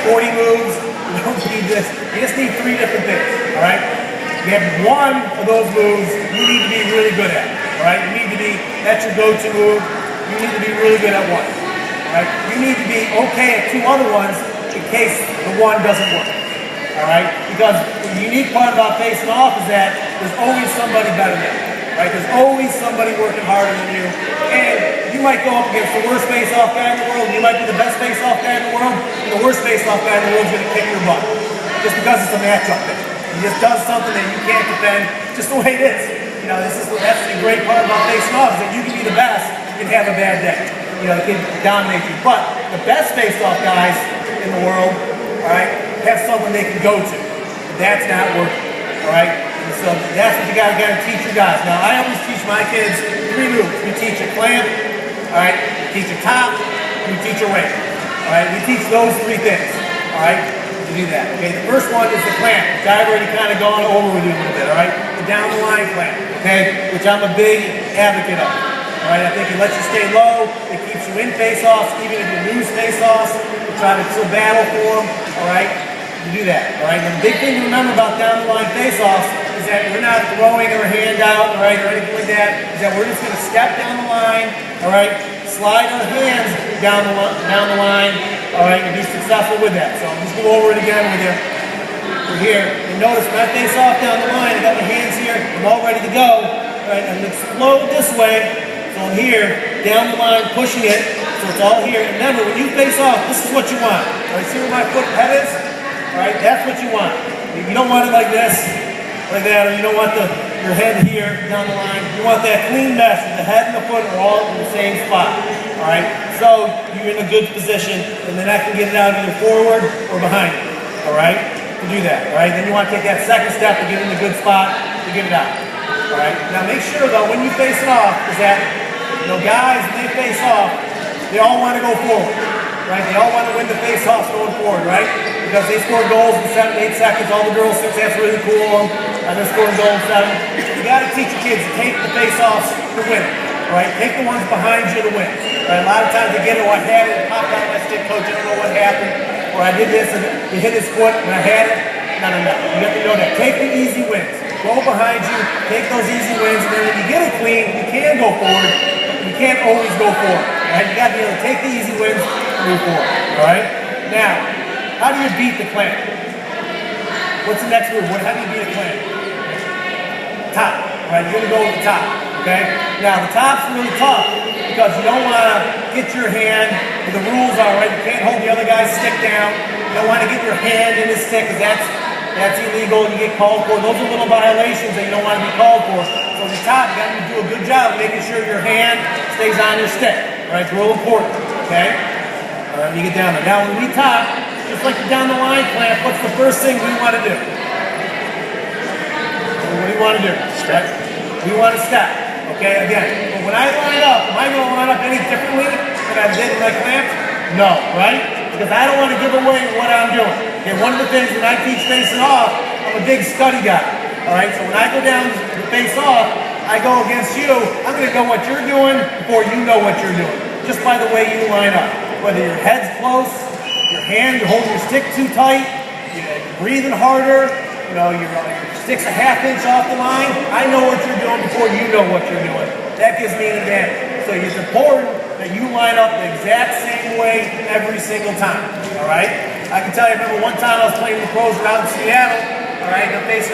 40 moves. You don't need this. You just need 3 different things, all right? You have one of those moves you need to be really good at, all right? You need to be, that's your go-to move. You need to be really good at one, all right? You need to be okay at 2 other ones in case the one doesn't work, all right? Because the unique part about facing off is that there's always somebody better than you, right? There's always somebody working harder than you, and you might go up against the worst face-off guy in the world, and you might be the best face-off guy in the world, and the worst face-off guy in the world is going to kick your butt, just because it's a matchup thing. He just does something that you can't defend, just the way it is. You know, that's the great part about facing off, is that you can be the best, you can have a bad day. You know, the kid can dominate you. But the best face-off guys in the world, all right, have something they can go to. That's not working, all right? And so that's what you gotta teach your guys. Now, I always teach my kids 3 moves. We teach a clamp, all right? We teach a top, and we teach a rake, all right? We teach those 3 things, all right? To do that. Okay, the first one is the clamp, which I've already kind of gone over with you a little bit, all right? The down the line clamp, okay, which I'm a big advocate of. All right, I think it lets you stay low, it keeps you in face-offs, even if you lose face-offs, you try to still battle for them, all right? You do that, all right? And the big thing to remember about down the line face-offs is that we're not throwing our hand out, all right, or anything like that, is that we're just going to step down the line, all right? Slide our hands down the line, all right, and be successful with that. So I'll just go over it again with you. We're here, and notice when I face off down the line, I got my hands here, I'm all ready to go, all right, I'm going to explode this way, so I'm here, down the line, pushing it, so it's all here. And remember, when you face off, this is what you want, all right, see where my foot head is? All right, that's what you want. You don't want it like this, like that, or you don't want your head here, down the line. You want that clean mesh, the head and the foot are all in the same spot, all right? So you're in a good position, and then I can get it out either forward or behind you, all right? To do that, all right? Then you want to take that second step to get in a good spot to get it out, all right? Now make sure, though, when you face it off, is that, you know, guys, when they face off, they all want to go forward, right? They all want to win the face-offs going forward, right? Because they score goals in 7 to 8 seconds. All the girls think that's really cool, and they're scoring goals in 7. You got to teach your kids to take the face-offs to win, right? Take the ones behind you to win. Right? A lot of times they get it, oh, I had it, it popped out of my stick, coach, I don't know what happened. Or I did this, and he hit his foot, and I had it. No. You have to know that. Take the easy wins. Go behind you, take those easy wins, and then when you get it clean, you can go forward. You can't always go forward. Right? You got to be able to take the easy wins and move forward. All right? Now, how do you beat the clamp? What's the next move? How do you beat a clamp? Top. Right? You're going to go with the top. Okay? Now, the top's really tough because you don't want to get your hand, the rules are, right? You can't hold the other guy's stick down. You don't want to get your hand in his stick because that's illegal and you get called for. Those are little violations that you don't want to be called for. So at the top, you got to do a good job of making sure your hand stays on your stick. All right? It's real important. Okay? All right, you get down there. Now, when we top, just like the down the line clamp, what's the first thing we want to do? What do you want to do? Step. We want to step. Okay, again. But when I line up, am I going to line up any differently than I did in my clamp? No, right? Because I don't want to give away what I'm doing. Okay, one of the things when I teach facing off, I'm a big study guy. All right, so when I go down to face off, I go against you, I'm going to know what you're doing before you know what you're doing. Just by the way you line up. Whether your head's close, your hand, you're holding your stick too tight, you're breathing harder, you know, your stick's a ½ inch off the line. I know what you're doing before you know what you're doing. That gives me an advantage. So it's important that you line up the exact same way every single time. All right? I can tell you, I remember one time I was playing with pros out in Seattle. All right, they're facing